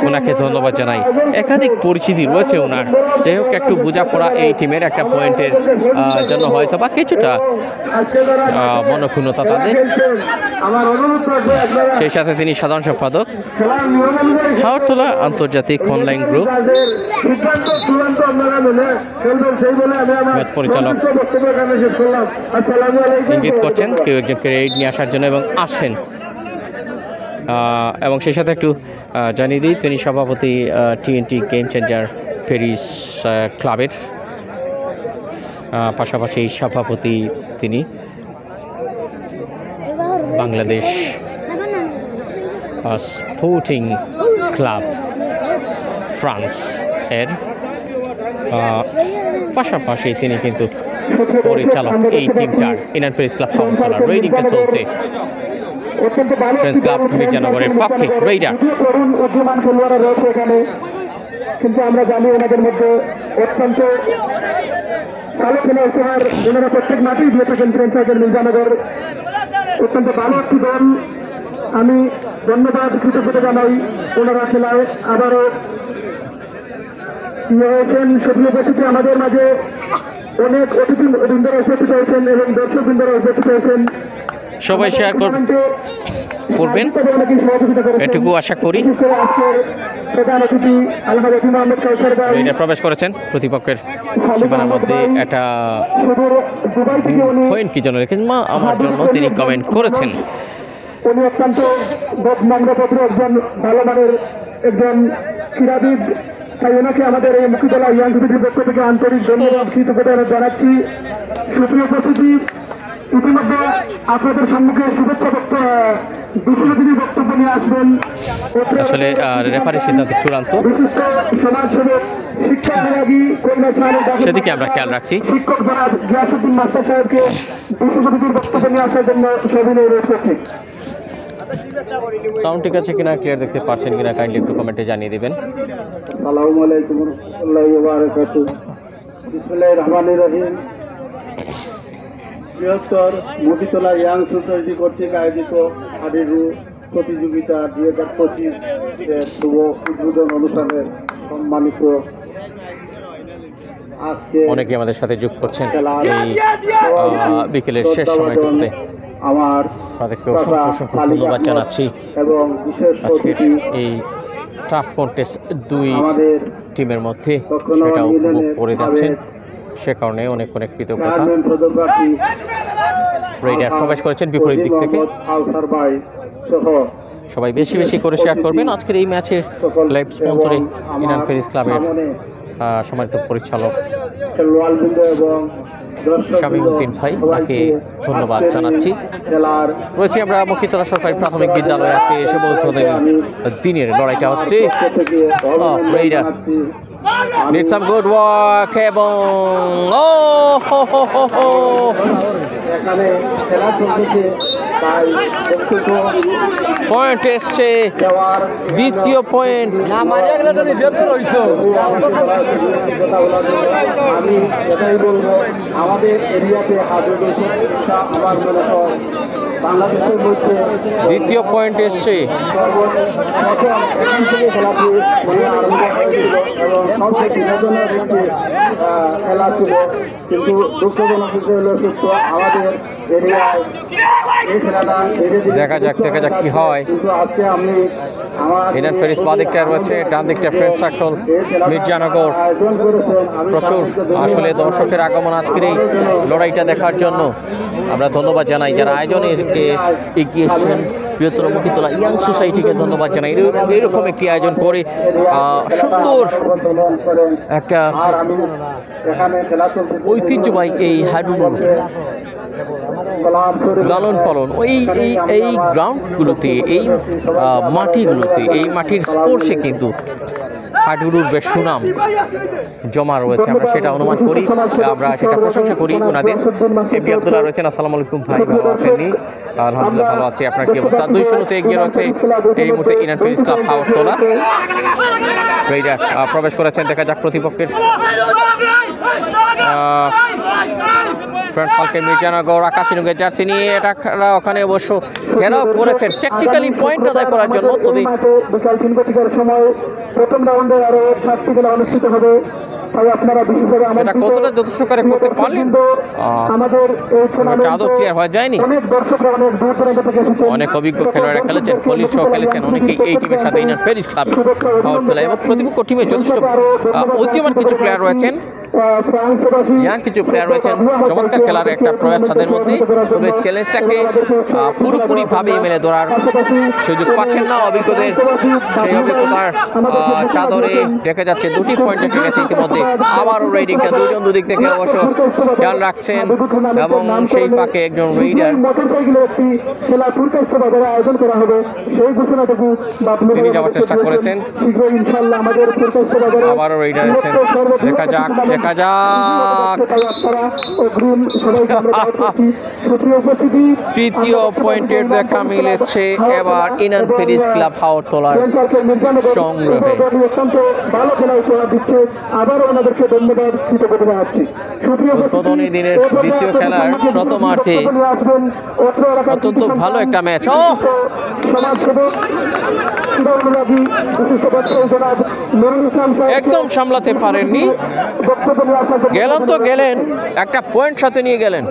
ওনাকে ধন্যবাদ জানাই। একাধিক পরিচিতি রয়েছে ওনার, যাই হোক একটু বোঝাপড়া এই টিমের একটা পয়েন্টের জন্য হয়তো বা কিছুটা মনক্ষুণ্ণতা তাদের। সেই সাথে তিনি সাধারণ সম্পাদক হাওড়তলা আন্তর্জাতিক অনলাইন গ্রুপ, পরিচালক ইঙ্গিত করছেন কেউ একজনকে রেড নিয়ে আসার জন্য এবং আসেন। এবং সেই সাথে একটু জানিয়ে দিই, তিনি সভাপতি TNT গেম চেঞ্জার প্যারিস ক্লাবের, পাশাপাশি সভাপতি তিনি বাংলাদেশ স্পোর্টিং ক্লাব ফ্রান্স এর, পাশাপাশি তিনি কিন্তু পরিচালক এই টিমটার ইউনিয়ন প্যারিস ক্লাব হাওড়তলা। রেডিংটা চলছে ফ্রেন্ডস ক্লাব মির্জানগরের পক্ষে। রেইডার উদ্যমান খেলোয়াড়রা রয়েছে এখানে, কিন্তু আমরা জানি ওনাদের মধ্যে অত্যন্ত ভালো খেলা উপহার ওনারা প্রত্যেক মাঠেই দিয়ে থাকেন। ফ্রেন্ডস সার্কেল মির্জানগর অত্যন্ত ভালো একটি দল, আমি ধন্যবাদ কৃতজ্ঞতা জানাই। ওনারা খেলায় আবারও হয়েছেন। সক্রিয় উপস্থিতি আমাদের মাঝে অনেক অতিথি বৃন্দরা উপস্থিত হয়েছেন এবং দর্শক বৃন্দরা উপস্থিত হয়েছেন। সবাই শেয়ার করবেন এটুকু আশা করি। এটা প্রবেশ করেছেন প্রতিপক্ষের সীমানার মধ্যে, একটা পয়েন্ট কি জন্য রেখেছেন মা আমার জন্য তিনি কমেন্ট করেছেন। উনি অত্যন্ত নম্রভদ্র একজন ভালো মানের একজন ক্রীড়াবিদ, তাই ওনাকে আমাদের এই মুক্তিযোদ্ধা ইয়াং সোসাইটির পক্ষ থেকে আন্তরিক ধন্যবাদ কৃতজ্ঞতা জানাচ্ছি। সুপ্রিয় উপস্থিতি, ইতিমধ্যে আপনাদের সম্মুখে শুভেচ্ছা বিশ্বজিৎ বক্তব্য নিয়ে আসবেন। আসলে রেফারির সিদ্ধান্ত চূড়ান্ত, বিশিষ্ট সমাজসেবক শিক্ষা বিভাগী সেদিকে আমরা খেয়াল রাখছি। শিক্ষক জনাব গিয়াসউদ্দিন মাস্টার সাহেবকে বিশ্বজিৎ বক্তব্য নিয়ে আসার জন্য সবিনয় অনুরোধ করছি। সাউন্ড ঠিক আছে কিনা, ক্লিয়ার দেখতে পাচ্ছেন কিনা, কাইন্ডলি একটু কমেন্টে জানিয়ে দেবেন। আসসালামু আলাইকুম ওয়া রাহমাতুল্লাহি ওয়া বারাকাতুহু। বিসমিল্লাহির রহমানির রহিম। বৃহত্তর মুটিতলা ইয়াং সোসাইটি কর্তৃক আয়োজিত হাডুডু প্রতিযোগিতা 2025 এর শুভ উদ্বোধন অনুষ্ঠানের সম্মানিত আজকে অনেকে আমাদের সাথে যোগ করছেন খেলার এই বিকেলের শেষ সময়টুকুতে। আমার তাদেরকে অসংখ্য অসংখ্য ধন্যবাদ জানাচ্ছি। এবং বিশেষ আজকের অতিথি এই টাফ কন্টেস্ট দুই আমাদের টিমের মধ্যে সেটা উপভোগ করে যাচ্ছেন, সে কারণে অনেক অনেক কৃতজ্ঞতা। চেয়ারম্যান ফটোগ্রাফি রেইডার প্রবেশ করেছেন বিপরীত দিক থেকে। আলসার ভাই সহ সবাই বেশি বেশি করে শেয়ার করবেন। আজকের এই ম্যাচের লাইভ স্পন্সরে ইনান প্যারিস ক্লাবের সম্মানিত পরিচালক খেলোয়াড়বৃন্দ এবং শামীমউদ্দিন ভাই, ওনাকে ধন্যবাদ জানাচ্ছি। খেলার রয়েছে আমরা মক্ষিতলা সরকারি প্রাথমিক বিদ্যালয়ে আজকে এসে উদ্বোধনী দিনের লড়াইটা হচ্ছে। Raider need some good work এবং এখানে খেলা চলতেছে, তাই বক্তব্য পয়েন্ট এসছে, দেওয়ার দ্বিতীয় পয়েন্ট। আমি এটাই বলবো, আমাদের এরিয়াতে হাডুডু প্রতিযোগিতা আমার মনে হয় বাংলাদেশের মধ্যে দ্বিতীয় পয়েন্ট এসছে। প্রথম এখান থেকে খেলাটি আরম্ভ হয়েছিল এবং সবচেয়ে বিনোদনের একটি খেলা ছিল। কিন্তু দুঃখজনক বিষয় হলো সত্য, আমাদের এরিয়ায় এই খেলাটা ধীরে ধীরে দেখা যাক কি হয়। কিন্তু আজকে আমি আমার ইনান প্যারিস বাঁ দিকটা রয়েছে, ডান দিকটা ফ্রেন্ড সার্কেল মির্জানগর। আয়োজন করেছেন, আমি প্রচুর আসলে দর্শকের আগমন আজকের এই লড়াইটা দেখার জন্য আমরা ধন্যবাদ জানাই যারা আয়োজনে এগিয়ে এসেছেন। বৃহত্তর মক্ষিতলা ইয়াং সোসাইটিকে ধন্যবাদ জানাই এরকম একটি আয়োজন করে সুন্দর একটা আর আমি এখানে খেলা চলছে ঐতিহ্যবাহী এই হাডুডু লালন পালন এই গ্রাউন্ডগুলোতে, এই মাটিগুলোতে, এই মাটির স্পর্শে কিন্তু হাডুডুর বেশ সুনাম জমা রয়েছে। আমরা সেটা অনুমান করি, আমরা সেটা প্রশংসা করি ওনাদের। এমডি আব্দুল্লাহ রয়েছেন। আসসালামু আলাইকুম ভাই, ভালো আছেননি? আলহামদুলিল্লাহ ভালো আছি। আপনার কি অবস্থা? 2-0 এগিয়ে রয়েছে এই মুহূর্তে ইনান প্যারিস ক্লাব হাওরতলা। রেইডার প্রবেশ করেছেন, দেখা যাক প্রতিপক্ষের ফ্রন্ট ফালকে মির্জানগর আকাশিনুগের জার্সি নিয়ে এটা ওখানে অবশ্য ঘেরাও করেছেন টেকনিক্যালি পয়েন্ট আদায় করার জন্য। তবে বিকাল 3 সময় প্রথম রাউন্ডে আরো 7টি খেলা অনুষ্ঠিত হবে, তাই আপনারা বিশেষভাবে এটা কতটা যথেষ্ট করে করতে পারলেন আমাদের এই এটা আদৌ ক্লিয়ার হয়ে যায়নি। অনেক দর্শকরা অনেক দূর দূরান্ত থেকে এসেছেন, অনেক অভিজ্ঞ খেলোয়াড়রা খেলেছেন, খলিল সহ খেলেছেন অনেকেই এই টিমের সাথে ইনান প্যারিস ক্লাব হাওরতলা। এবং প্রতিপক্ষ টিমে যথেষ্ট উদীয়মান কিছু প্লেয়ার রয়েছেন, ইয়াং কিছু প্লেয়ার রয়েছেন, চমৎকার খেলার একটা প্রয়াস তাদের মধ্যে। তবে চ্যালেঞ্জটাকে পুরোপুরিভাবে মেলে ধরার সুযোগ পাচ্ছেন না অভিজ্ঞদের। সেই অভিজ্ঞতার চাদরে দেখা যাচ্ছে 2টি পয়েন্ট রেখে গেছে ইতিমধ্যে। আবারও রেডিংটা দুজন দুদিক থেকে অবশ্য খেয়াল রাখছেন এবং সেই ফাঁকে একজন রেইডার তিনি যাওয়ার চেষ্টা করেছেন। আবারও রেইডার এসেছেন, দেখা যাক। তৃতীয় পয়েন্টের দেখা মিলেছে এবার ইনান প্যারিস ক্লাব হাওরতলার সংগ্রহে। উদ্বোধনী দিনের দ্বিতীয় খেলার প্রথমার্ধে অত্যন্ত ভালো একটা ম্যাচ। একদম সামলাতে পারেননি, গেলেন একটা পয়েন্ট সাথে নিয়ে গেলেন।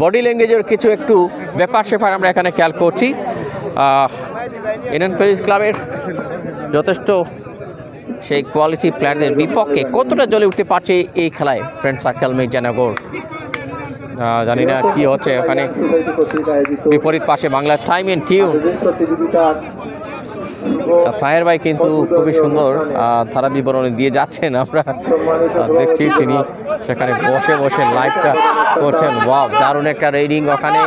বডি ল্যাঙ্গুয়েজের কিছু একটু ব্যাপার স্যাপার আমরা এখানে খেয়াল করছি। ইনান প্যারিস ক্লাবের যথেষ্ট সেই কোয়ালিটি প্লেয়ারদের বিপক্ষে কতটা জ্বলে উঠতে পারছে এই খেলায় ফ্রেন্ড সার্কেল মির্জানগর। জানি না কি হচ্ছে ওখানে। বিপরীত পাশে বাংলার টাইম এন্ড টিউন তাহের ভাই কিন্তু খুবই সুন্দর ধারা বিবরণী দিয়ে যাচ্ছেন। আমরা দেখছি তিনি সেখানে বসে বসে লাইভটা করছেন। ওয়াও, দারুণ একটা রেডিং ওখানে।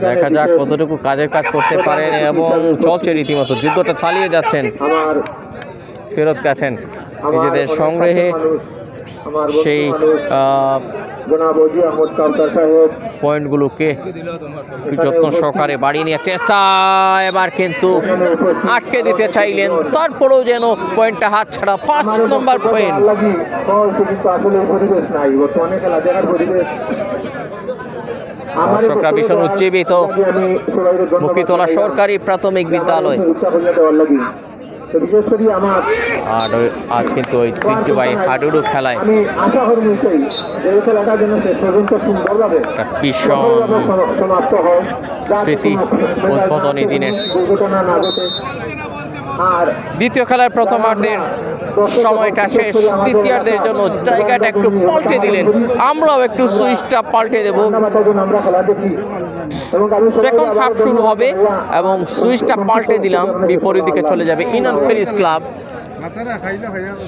দেখা যাক কতটুকু কাজের কাজ করতে পারেন এবং চলছে রীতিমতো, যুদ্ধটা চালিয়ে যাচ্ছেন। ফেরত গেছেন নিজেদের সংগ্রহে সেই জনাব ওজি আহমদ কাউসার সাহেব পয়েন্টগুলোকে যত্ন সহকারে বাড়িয়ে নেওয়ার চেষ্টা, এবার কিন্তু আটকে দিতে চাইলেন, তারপরেও যেন পয়েন্টটা হাত ছাড়া। 5 নম্বর পয়েন্ট। কিন্তু আসলে পরিবেশ নাই বর্তমানে খেলা দেখার পরিবেশ। দর্শকরা ভীষণ উজ্জীবিত মুক্তিতলা সরকারি প্রাথমিক বিদ্যালয়। বিশেষ করে আমার আর আজ কিন্তু ঐতিহ্যবাহী হাডুডু খেলায় আমি আশা করি যে এই খেলাটা যেন শেষ পর্যন্ত সুন্দরভাবে একটা ভীষণ সমাপ্ত হয়, স্মৃতি উদ্বোধনী দিনের। দুর্ঘটনা না ঘটে। আর দ্বিতীয় খেলার প্রথমার্ধের সময়টা শেষ, দ্বিতীয়ার্ধের জন্য জায়গাটা একটু পাল্টে দিলেন, আমরাও একটু সুইচটা পাল্টে দেব। আমরা খেলা দেখি এবং সেকেন্ড হাফ শুরু হবে এবং সুইচটা পাল্টে দিলাম, বিপরীত দিকে চলে যাবে ইনান ফেরিস ক্লাব।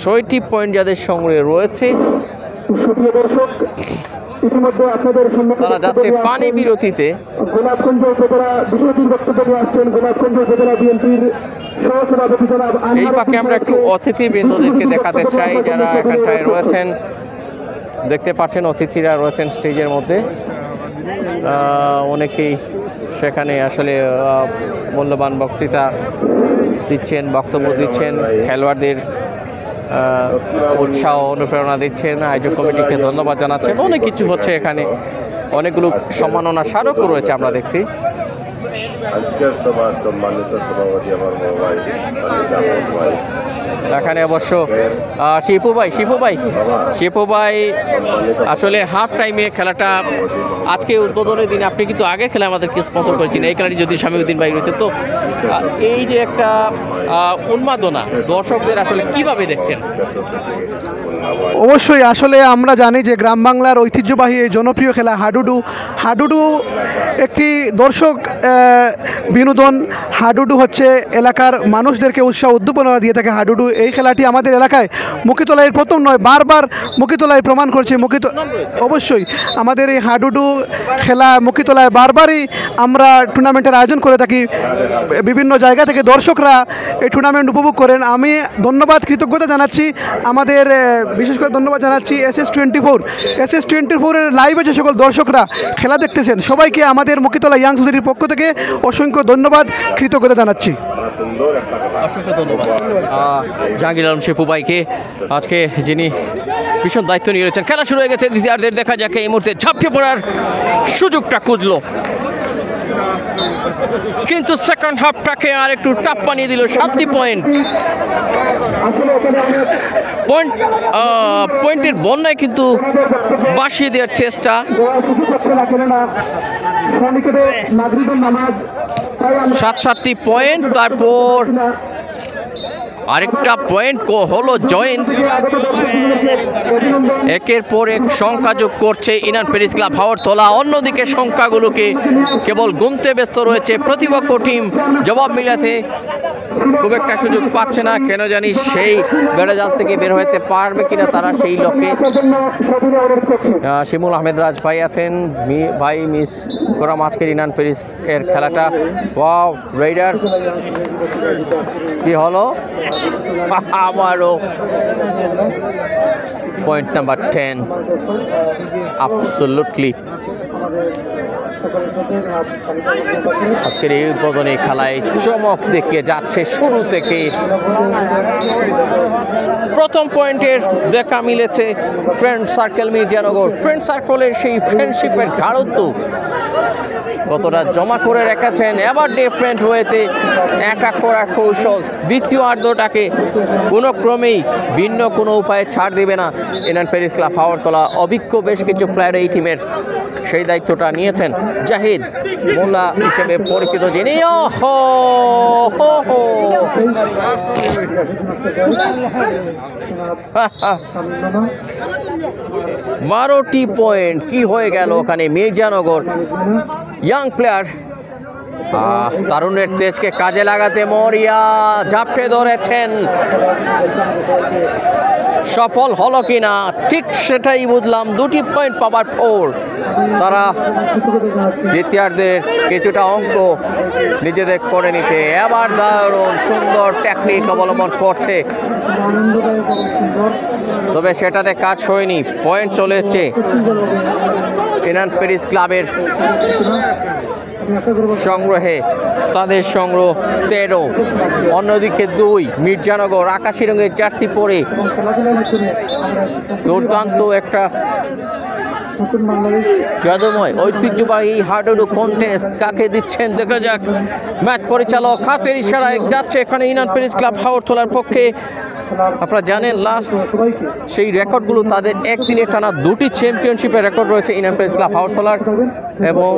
6টি পয়েন্ট যাদের সঙ্গে রয়েছে, সুপ্রিয় দর্শক, ইতিমধ্যে আপনাদের সামনে তারা যাচ্ছে পানি বিরতিতে। গোলাপগঞ্জ উপজেলা বিরোধী বক্তব্য নিয়ে আসছেন গোলাপগঞ্জ উপজেলা বিএনপির সহসভাপতি জনাব এই ফাঁকে আমরা একটু অতিথিবৃন্দদেরকে দেখাতে চাই যারা এখানটায় রয়েছেন। দেখতে পাচ্ছেন অতিথিরা রয়েছেন স্টেজের মধ্যে, অনেকেই সেখানে আসলে মূল্যবান বক্তৃতা দিচ্ছেন, বক্তব্য দিচ্ছেন, খেলোয়াড়দের উৎসাহ অনুপ্রেরণা দিচ্ছেন, আয়োজক কমিটিকে ধন্যবাদ জানাচ্ছেন। অনেক কিছু হচ্ছে এখানে, অনেকগুলো সম্মাননা স্মারকও রয়েছে আমরা দেখছি। এখানে অবশ্য শিপু ভাই আসলে হাফ টাইমে খেলাটা আজকে উদ্বোধনের দিনে আপনি কিন্তু আগের খেলা আমাদেরকে স্পন্সর করেছেন, এই খেলাটি যদি শামীউদ্দিন ভাই রয়েছে, তো এই যে একটা উন্মাদনা দর্শকদের আসলে কিভাবে দেখছেন? অবশ্যই আসলে আমরা জানি যে গ্রাম বাংলার ঐতিহ্যবাহী এই জনপ্রিয় খেলা হাডুডু একটি দর্শক বিনোদন। হাডুডু হচ্ছে এলাকার মানুষদেরকে উৎসাহ উদ্দীপনা দিয়ে থাকে হাডুডু। এই খেলাটি আমাদের এলাকায় মুক্তিতলায় প্রথম নয়, বারবার মুক্তিতলায় প্রমাণ করছে। অবশ্যই আমাদের এই হাডুডু খেলা মুক্তিতলায় বারবারই আমরা টুর্নামেন্টের আয়োজন করে থাকি, বিভিন্ন জায়গা থেকে দর্শকরা এই টুর্নামেন্ট উপভোগ করেন। আমি ধন্যবাদ কৃতজ্ঞতা জানাচ্ছি, আমাদের বিশেষ করে ধন্যবাদ জানাচ্ছি SS24 এর লাইভে যে সকল দর্শকরা খেলা দেখতেছেন সবাইকে আমাদের মুক্তিতলা ইয়াং সোসাইটির পক্ষ থেকে অসংখ্য ধন্যবাদ কৃতজ্ঞতা জানাচ্ছি। অসংখ্য ধন্যবাদ জাহাঙ্গীর আলম শিপু ভাইকে, আজকে যিনি ভীষণ দায়িত্ব নিয়ে রয়েছেন। খেলা শুরু হয়ে গেছে, দ্বিতীয়ার্ধের দেখা যাক এই মুহূর্তে ঝাঁপিয়ে পড়ার সুযোগটা খুঁজলো, কিন্তু সেকেন্ড হাফটাকে আর একটু টাপ বানিয়ে দিল। 7টি পয়েন্টের বন্যায় কিন্তু বাসিয়ে দেওয়ার চেষ্টা। 7টি পয়েন্ট, তারপর আরেকটা পয়েন্ট হলো জয়েন্ট। একের পর এক সংখ্যা যোগ করছে ইনান প্যারিস ক্লাব হাওড়তলা। অন্যদিকে সংখ্যাগুলোকে কেবল গুনতে ব্যস্ত রয়েছে প্রতিপক্ষ টিম, জবাব মিলাতে খুব একটা সুযোগ পাচ্ছে না। কেন জানি সেই বেড়াজাল থেকে বের হতে পারবে কিনা তারা সেই লক্ষ্যে। শিমুল আহমেদ রাজ ভাই আছেন, ভাই মিস করাম আজকের ইনান প্যারিস এর খেলাটা। ওয়াও, রাইডার কি হলো, আবারও পয়েন্ট নাম্বার 10। অ্যাবসলিউটলি আজকের এই উদ্বোধনী খেলায় চমক দেখে যাচ্ছে শুরু থেকে। প্রথম পয়েন্টের দেখা মিলেছে ফ্রেন্ড সার্কেল মির্জানগর। ফ্রেন্ড সার্কেলের সেই ফ্রেন্ডশিপের গাঢ়ত্ব কতটা জমা করে রেখেছেন। এবার ডিফারেন্ট হয়েছে অ্যাটাক করার কৌশল। দ্বিতীয় আর্ধটাকে কোনো ক্রমেই ভিন্ন কোনো উপায়ে ছাড় দেবে না ইনান প্যারিস ক্লাব হাওড়তলা। অভিজ্ঞ বেশ কিছু প্লেয়ার এই টিমের, সেই দায়িত্বটা নিয়েছেন জাহিদ মোল্লা হিসেবে পরিচিত, যিনি 12টি পয়েন্ট কি হয়ে গেল ওখানে। মির্জানগর ইয়াং প্লেয়ার তারুণের তেজকে কাজে লাগাতে মরিয়া ঝাপটে ধরেছেন। সফল হলো কিনা ঠিক সেটাই বুঝলাম। 2টি পয়েন্ট পাওয়ার পর তারা দ্বিতীয়ার্ধের কিছুটা অঙ্ক নিজেদের করে নিতে এবার দারুণ সুন্দর টেকনিক অবলম্বন করছে, তবে সেটাতে কাজ হয়নি। পয়েন্ট চলে এসছে ইনান প্যারিস ক্লাবের সংগ্রহে, তাদের সংগ্রহ 13, অন্যদিকে 2 মির্জানগর আকাশি রঙের জার্সি পরে দুর্দান্ত একটা জাদুময় ঐতিহ্যবাহী হাডুডু কন্টেস্ট কাকে দিচ্ছেন দেখা যাক। ম্যাচ পরিচালক হাতের ইশারায় যাচ্ছে এখানে ইনান প্যারিস ক্লাব হাওড়তলার পক্ষে। আপনারা জানেন লাস্ট সেই রেকর্ডগুলো তাদের একদিনে টানা 2টি চ্যাম্পিয়নশিপের রেকর্ড রয়েছে ইনান প্যারিস ক্লাব হাওড়তলার, এবং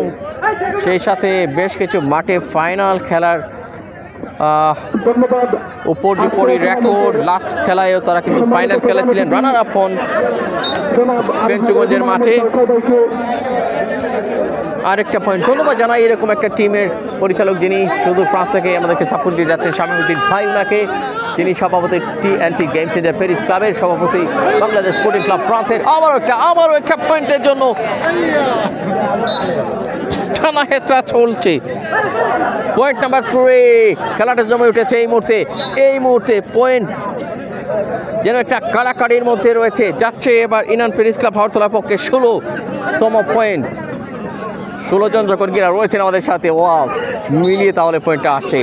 সেই সাথে বেশ কিছু মাঠে ফাইনাল খেলার উপর্যুপরি রেকর্ড। লাস্ট খেলায়ও তারা কিন্তু ফাইনাল খেলেছিলেন, রানার আপ হন পেঞ্চুগঞ্জের মাঠে। আরেকটা পয়েন্ট ধন্যবাদ জানাই এরকম একটা টিমের পরিচালক যিনি সুদূর প্রান্ত থেকে আমাদেরকে সাপোর্ট দিয়ে যাচ্ছেন, শামীমউদ্দিন ভাই ওনাকে, যিনি সভাপতি টি&টি গেম চেঞ্জার প্যারিস ক্লাবের সভাপতি বাংলাদেশ স্পোর্টিং ক্লাব ফ্রান্সের। আবারও একটা পয়েন্টের জন্য টানা হেতরা চলছে। পয়েন্ট নাম্বার 3, খেলাটা জমে উঠেছে এই মুহূর্তে পয়েন্ট যেন একটা কাড়াকাড়ির মধ্যে রয়েছে। যাচ্ছে এবার ইনান প্যারিস ক্লাব হাওড়তলার পক্ষে 16তম পয়েন্ট। 16 জন যখন কিনা রয়েছেন আমাদের সাথে, ওয়াও, মিলিয়ে তাহলে পয়েন্টটা আসে।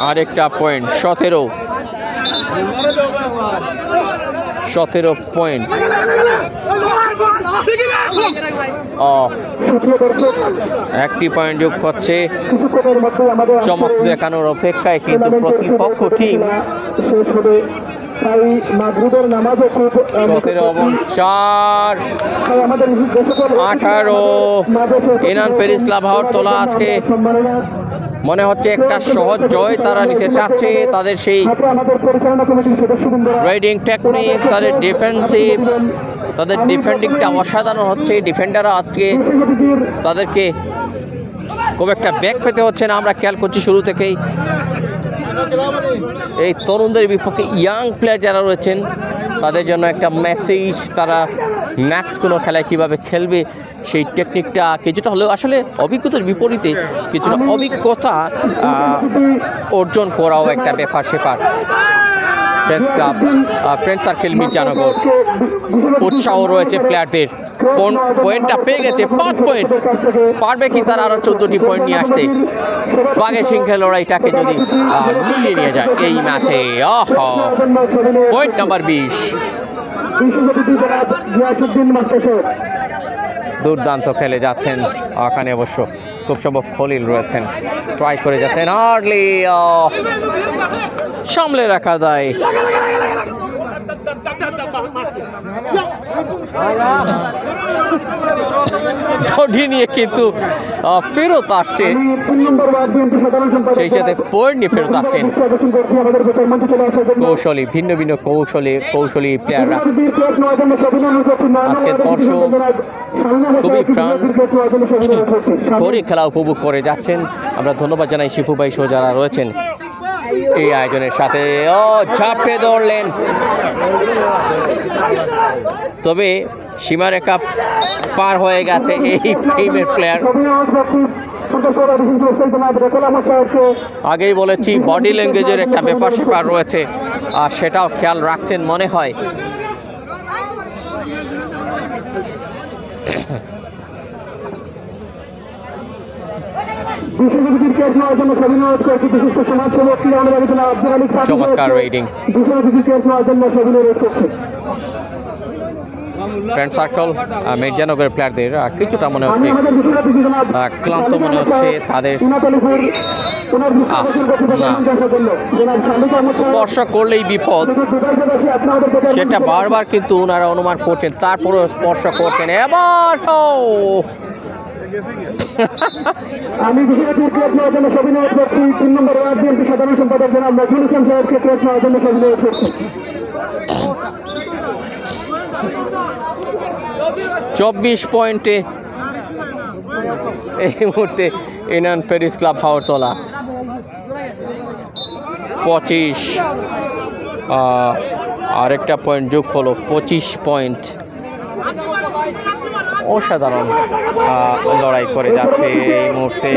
আরেকটা পয়েন্ট, 17 পয়েন্ট। একটি পয়েন্ট যোগ করছে, চমক দেখানোর অপেক্ষায় কিন্তু প্রতিপক্ষ টিম। 17 এবং 4, 18। ইনান প্যারিস ক্লাব হাওড়তলা আজকে মনে হচ্ছে একটা সহজ জয় তারা নিতে চাচ্ছে। তাদের সেই রাইডিং টেকনিক, তাদের ডিফেন্সিভ, তাদের ডিফেন্ডিংটা অসাধারণ হচ্ছে। ডিফেন্ডাররা আজকে তাদেরকে খুব একটা ব্যাক পেতে হচ্ছে না, আমরা খেয়াল করছি শুরু থেকেই। এই তরুণদের বিপক্ষে ইয়াং প্লেয়ার যারা রয়েছেন তাদের জন্য একটা মেসেজ, তারা নেক্সট কোনো খেলায় কীভাবে খেলবে সেই টেকনিকটা কিছুটা হলেও আসলে অভিজ্ঞতার বিপরীতে কিছুটা অভিজ্ঞতা অর্জন করাও একটা ব্যাপার সেপার। ফ্রেন্ড সার্কেল মির্জানগর, উৎসাহ রয়েছে প্লেয়ারদের, পয়েন্টটা পেয়ে গেছে 5 পয়েন্ট। পারবে কি তারা আরও 14টি পয়েন্ট নিয়ে আসতে? বাঘে সিংহে লড়াইটাকে যদি মিলিয়ে নিয়ে যায় এই ম্যাচে। Point number 20। দুর্দান্ত খেলে যাচ্ছেন ওখানে, অবশ্য খুব সম্ভব খলিল রয়েছেন, ট্রাই করে যাচ্ছেন হার্ডলি, সামলে রাখা যায়। বডি নিয়ে কিন্তু ফেরত আসছে, সেই সাথে পয়েন্ট নিয়ে ফেরত আসছেন কৌশলী, ভিন্ন ভিন্ন কৌশলী প্লেয়াররা। আজকে দর্শক খুবই প্রাণ ভরে খেলা উপভোগ করে যাচ্ছেন। আমরা ধন্যবাদ জানাই শিপু ভাই সহ যারা রয়েছেন এই আয়োজনের সাথে। ঝাঁপড়ে দৌড়লেন, তবে সীমারেখা পার হয়ে গেছে এই টিমের প্লেয়ার। আগেই বলেছি বডি ল্যাঙ্গুয়েজের একটা ব্যাপার স্যাপার রয়েছে, আর সেটাও খেয়াল রাখছেন মনে হয়। চমৎকার রেডিং। ফ্রেন্ড সার্কেল মির্জানগরের প্লেয়ারদের কিছুটা মনে হচ্ছে ক্লান্ত মনে হচ্ছে তাদের। স্পর্শ করলেই বিপদ, সেটা বারবার কিন্তু ওনারা অনুমান করছেন, তারপরেও স্পর্শ করছেন। এবার আমি বিষয়টির ক্লাব নেওয়ার জন্য সবিনয় করছি 3 নম্বর ওয়ার্ড বিএনপি সাধারণ সম্পাদক জনাব নজরুল ইসলাম সাহেবকে ক্লাব নেওয়ার জন্য সবিনয় করছি। 24 পয়েন্টে এই মুহূর্তে ইনান প্যারিস ক্লাব হাওড়তলা, 25। আরেকটা পয়েন্ট যোগ হলো 25 পয়েন্ট। অসাধারণ লড়াই করে যাচ্ছে এই মুহূর্তে।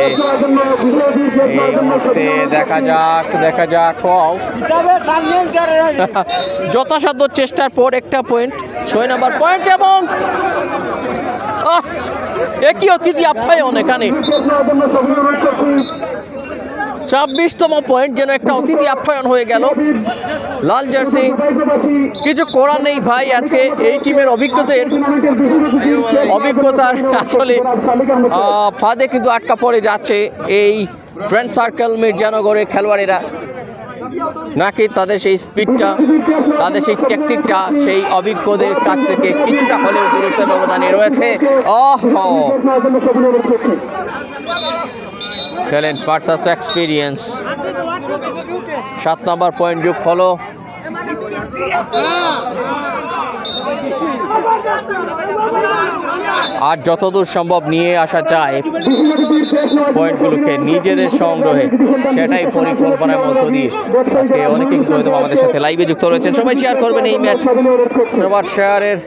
দেখা যাক ওয়াও যথাসাধ্য চেষ্টার পর একটা পয়েন্ট, 6 নম্বর পয়েন্ট এবং একই অতিথি আপ্যায়ন এখানে 26তম পয়েন্ট যেন একটা অতিথি আপ্যায়ন হয়ে গেল। লাল জার্সি কিছু করার নেই ভাই, আজকে এই টিমের অভিজ্ঞতার আসলে ফাঁদে কিন্তু আটকা পড়ে যাচ্ছে এই ফ্রেন্ড সার্কেল মির্জানগরের খেলোয়াড়েরা। নাকি তাদের সেই স্পিডটা, তাদের সেই টেকনিকটা সেই অভিজ্ঞদের কাছ থেকে কিছুটা হলেও গুরুত্বের অবদানে রয়েছে। Talent versus experience. 7 নম্বর পয়েন্ট যোগ হলো। আর যতদূর সম্ভব নিয়ে আসা যায় পয়েন্টগুলোকে নিজেদের সংগ্রহে, সেটাই পরিকল্পনার মধ্য দিয়ে আজকে অনেকে কিন্তু হয়তো আমাদের সাথে লাইভে যুক্ত রয়েছেন। সবাই শেয়ার করবেন এই ম্যাচ, সবার শেয়ারের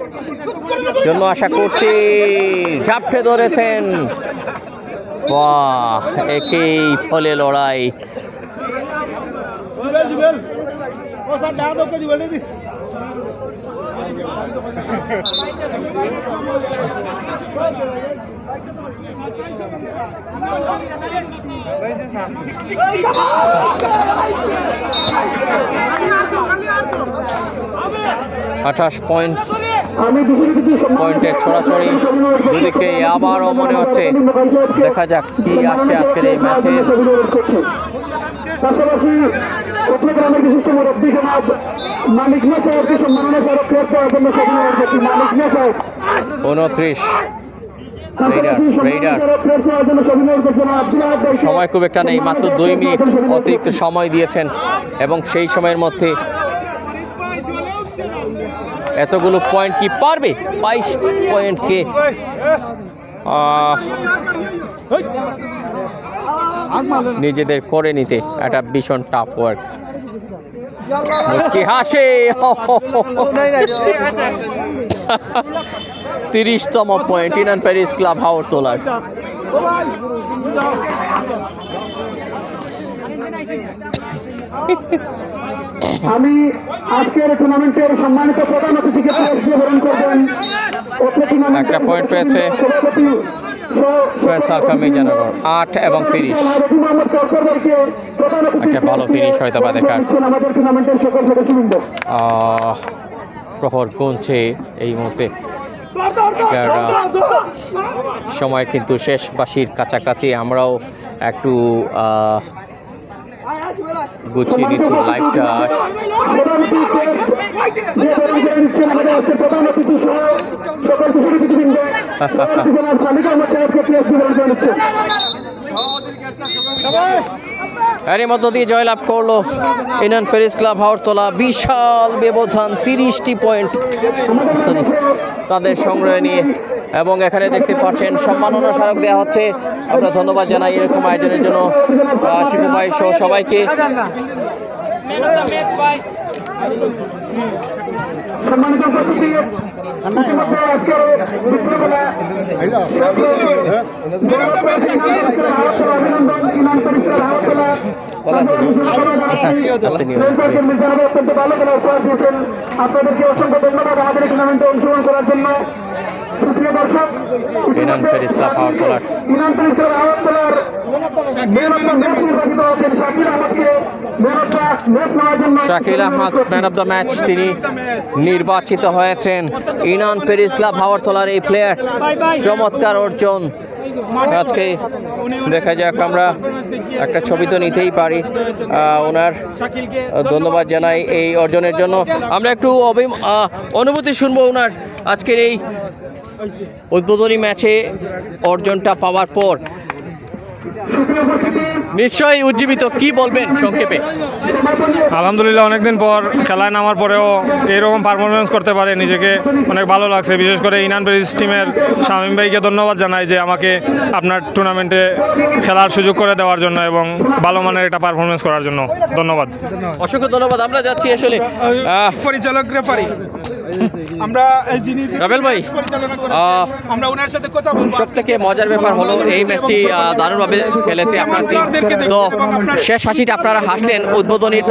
জন্য আশা করছি। ঝাপটে ধরেছেন, বাহ একই ফলে লড়াই। আঠাশ পয়েন্টের ছড়াছড়ি দুদিকে। আবারও মনে হচ্ছে দেখা যাক কি আসছে আজকের এই ম্যাচের। পাশাপাশি চট্টগ্রামের বিশিষ্ট মুরব্বী জনাব মালিক মেসারকে সম্মাননা স্মারক ক্রেস করার জন্য সবিনয় করছি। মালিক মেসার 29 রেইডার সময় খুব একটা নেই, মাত্র 2 মিনিট অতিরিক্ত সময় দিয়েছেন এবং সেই সময়ের মধ্যে এতগুলো পয়েন্ট কি পারবে 22 পয়েন্টকে নিজেদের করে নিতে। একটা ভীষণ টাফ ওয়ার্ক। কি হাসে 30তম পয়েন্ট ইনান প্যারিস ক্লাব হাওর তোলার। আমি আজকের টুর্নামেন্টের সম্মানিত প্রধান অতিথিকে বরণ করবেন। একটা পয়েন্ট পেয়েছে ফ্রেন্ড সার্কেল মির্জানগর 8 এবং 30। একটা ভালো ফিনিশ হয়তো বা দেখার। প্রহর গুনছে এই মুহূর্তে, সময় কিন্তু শেষ বাসির কাছাকাছি। আমরাও একটু গুছিয়ে নিচ্ছি লাইভটা। এরই মধ্য দিয়ে জয়লাভ করলো ইনান প্যারিস ক্লাব হাওরতলা। বিশাল ব্যবধান 30টি পয়েন্ট তাদের সংগ্রহে নিয়ে। এবং এখানে দেখতে পাচ্ছেন সম্মাননা স্মারক দেওয়া হচ্ছে। আমরা ধন্যবাদ জানাই এরকম আয়োজনের জন্য শিপু ভাই সহ সবাইকে। আপনাদেরকে অসংখ্য ধন্যবাদ আমাদের এই টুর্নামেন্টে অংশগ্রহণ করার জন্য। ইনান প্যারিস ক্লাব হাওরতলার Shakil Ahmed man of the match তিনি নির্বাচিত হয়েছেন। ইনান প্যারিস ক্লাব হাওরতলার এই প্লেয়ার, চমৎকার অর্জন। আজকে দেখা যাক, আমরা একটা ছবি তো নিতেই পারি। ওনার ধন্যবাদ জানাই এই অর্জনের জন্য। আমরা একটু অনুভূতি শুনবো ওনার আজকের এই উদ্বোধনী ম্যাচে অর্জনটা পাওয়ার পর। নিশ্চয়ই উজ্জীবিত, কি বলবেন সংক্ষেপে? আলহামদুলিল্লাহ, অনেকদিন পর খেলায় নামার পরেও এইরকম পারফরমেন্স করতে পারে নিজেকে অনেক ভালো লাগছে। বিশেষ করে ইনান প্যারিস টিমের শামীম ভাইকে ধন্যবাদ জানাই যে আমাকে আপনার টুর্নামেন্টে খেলার সুযোগ করে দেওয়ার জন্য এবং ভালো মানের একটা পারফরমেন্স করার জন্য ধন্যবাদ। অসংখ্য ধন্যবাদ। আমরা যাচ্ছি আসলে পরিচালক রেফারি আমরা যিনি রাবেল ভাই, পরিচালনা করেন আমরা ওনার সাথে কথা বলবো। সব থেকে মজার ব্যাপার হলো এই ম্যাচটি দারুণভাবে খেলেছে আপনার টিম। তো শেষ হাসিটা আপনারা হাসলেন উদ্বোধনীর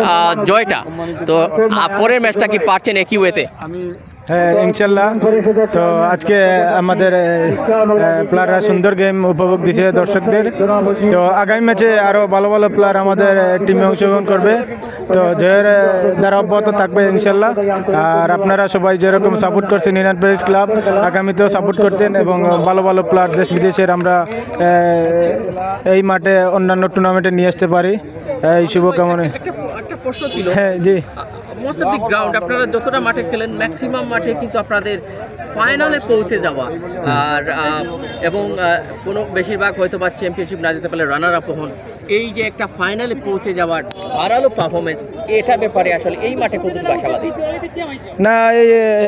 জয়টা, তো পরের ম্যাচটা কি পারছেন একই ওয়েতে? হ্যাঁ, ইনশাল্লাহ। তো আজকে আমাদের প্লেয়াররা সুন্দর গেম উপভোগ দিচ্ছে দর্শকদের। তো আগামী ম্যাচে আরও ভালো ভালো প্লেয়ার আমাদের টিমে অংশগ্রহণ করবে। তো জয়ের দ্বারা অব্যাহত থাকবে ইনশাল্লাহ। আর আপনারা সবাই যেরকম সাপোর্ট করছেন ইনান প্যারিস ক্লাব, আগামীতেও সাপোর্ট করতেন এবং ভালো ভালো প্লেয়ার দেশ বিদেশের আমরা এই মাঠে অন্যান্য টুর্নামেন্টে নিয়ে আসতে পারি, এই শুভকামনা। একটা প্রশ্ন ছিল, হ্যাঁ জি, মোস্ট অফ দি গ্রাউন্ড আপনারা যতটা মাঠে খেলেন ম্যাক্সিমাম মাঠে কিন্তু আপনাদের ফাইনালে পৌঁছে যাওয়া আর এবং কোনো বেশিরভাগ হয়তো বা চ্যাম্পিয়নশিপ না যেতে পারলে রানার আপ হন, এই যে একটা ফাইনালে পৌঁছে যাওয়ার ধারালো পারফরমেন্স, এটা ব্যাপারে আসলে এই মাঠে কতটুকু আশাবাদী? না,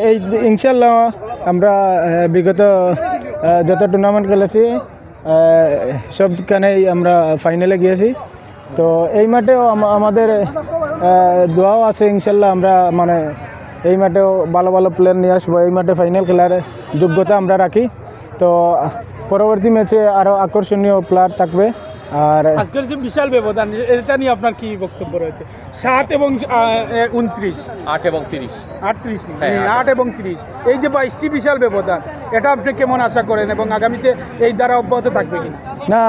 এই ইনশাল্লাহ আমরা বিগত যত টুর্নামেন্ট খেলেছি সবখানেই আমরা ফাইনালে গিয়েছি। তো এই মাঠেও আমাদের দোয়াও আছে ইনশাল্লাহ, আমরা মানে এই মাঠেও ভালো ভালো প্লেয়ার নিয়ে আসবো, এই মাঠে ফাইনাল খেলার যোগ্যতা আমরা রাখি। তো পরবর্তী ম্যাচে আরও আকর্ষণীয় প্লেয়ার থাকবে। আর আজকের যে বিশাল ব্যবধান, এটা নিয়ে আপনার কি বক্তব্য রয়েছে? 7 এবং 29, 8 এবং 30, 38 8 এবং 30, এই যে 22টি বিশাল ব্যবধান, এটা আপনি কেমন আশা করেন এবং আগামীতে এই দ্বারা অব্যাহত থাকবে কি? না,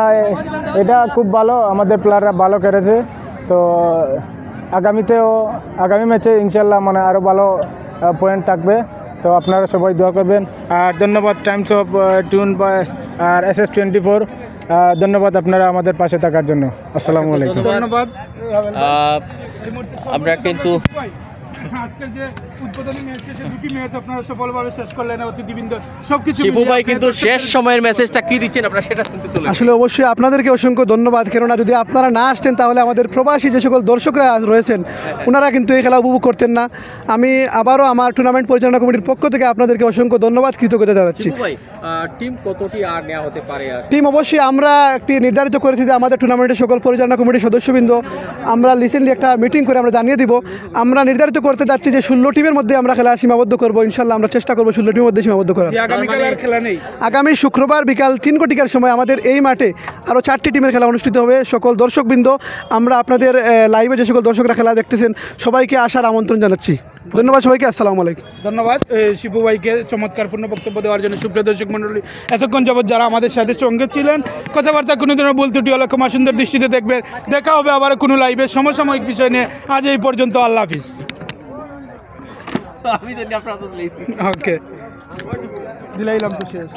এটা খুব ভালো, আমাদের প্লেয়াররা ভালো করেছে। তো আগামী ম্যাচে ইনশাল্লাহ মানে আরও ভালো পয়েন্ট থাকবে। তো আপনারা সবাই দোয়া করবেন। আর ধন্যবাদ Times of tune R SS24, ধন্যবাদ আপনারা আমাদের পাশে থাকার জন্য। আসসালামু আলাইকুম। ধন্যবাদ। আমরা কিন্তু আজকের যে উদ্বোধনী ম্যাচ শেষে দুটি ম্যাচ আপনারা সফলভাবে শেষ করলেন, অতিথিবৃন্দ সবকিছু শিবু ভাই কিন্তু শেষ সময়ের মেসেজটা কি দিচ্ছেন আপনারা সেটা শুনতে চলে আসলে অবশ্যই আপনাদেরকে অসংখ্য ধন্যবাদ, কেননা যদি আপনারা না আসতেন তাহলে আমাদের প্রবাসী যে সকল দর্শকরা রয়েছেন ওনারা কিন্তু এই খেলা উপভোগ করতেন না। আমি আবারও আমার টুর্নামেন্ট পরিচালনা কমিটির পক্ষ থেকে আপনাদেরকে অসংখ্য ধন্যবাদ, কৃতজ্ঞতা জানাচ্ছি। শিবু ভাই, টিম কতটি আর নেওয়া হতে পারে? আর টিম অবশ্যই আমরা একটি নির্ধারিত করেছি যে আমাদের টুর্নামেন্টের সকল পরিচালনা কমিটির সদস্যবৃন্দ আমরা রিসেন্টলি একটা মিটিং করে আমরা জানিয়ে দিব। আমরা নির্ধারিত করতে যাচ্ছি যে 16 টিমের মধ্যে আমরা খেলা সীমাবদ্ধ করবো। ইনশাল্লাহ আমরা চেষ্টা করবো 16 টিমের মধ্যে সীমাবদ্ধ করার। আগামীকাল আর খেলা নেই? আগামী শুক্রবার বিকাল 3 কোটিকার সময় আমাদের এই মাঠে আরও 4টি টিমের খেলা অনুষ্ঠিত হবে। সকল দর্শকবৃন্দ, আমরা আপনাদের লাইভে যে সকল দর্শকরা খেলা দেখতেছেন সবাইকে আসার আমন্ত্রণ জানাচ্ছি। ধন্যবাদ সবাইকে, আসসালামু আলাইকুম। ধন্যবাদ শিবু ভাইকে চমৎকারপূর্ণ বক্তব্য দেওয়ার জন্য। সুপ্রিয় দর্শক মণ্ডলী, এতক্ষণ যাবৎ যারা আমাদের সাথে সঙ্গে ছিলেন, কথাবার্তা কোনো ধরনের ভুল ত্রুটি হলে ক্ষমা সুন্দর দৃষ্টিতে দেখবেন। দেখা হবে আবার কোনো লাইভে সমসাময়িক বিষয় নিয়ে। আজ এই পর্যন্ত, আল্লাহ হাফিজ। আমি জানি আপনারা তো ওকে, দিলাইলাম তো শেষ।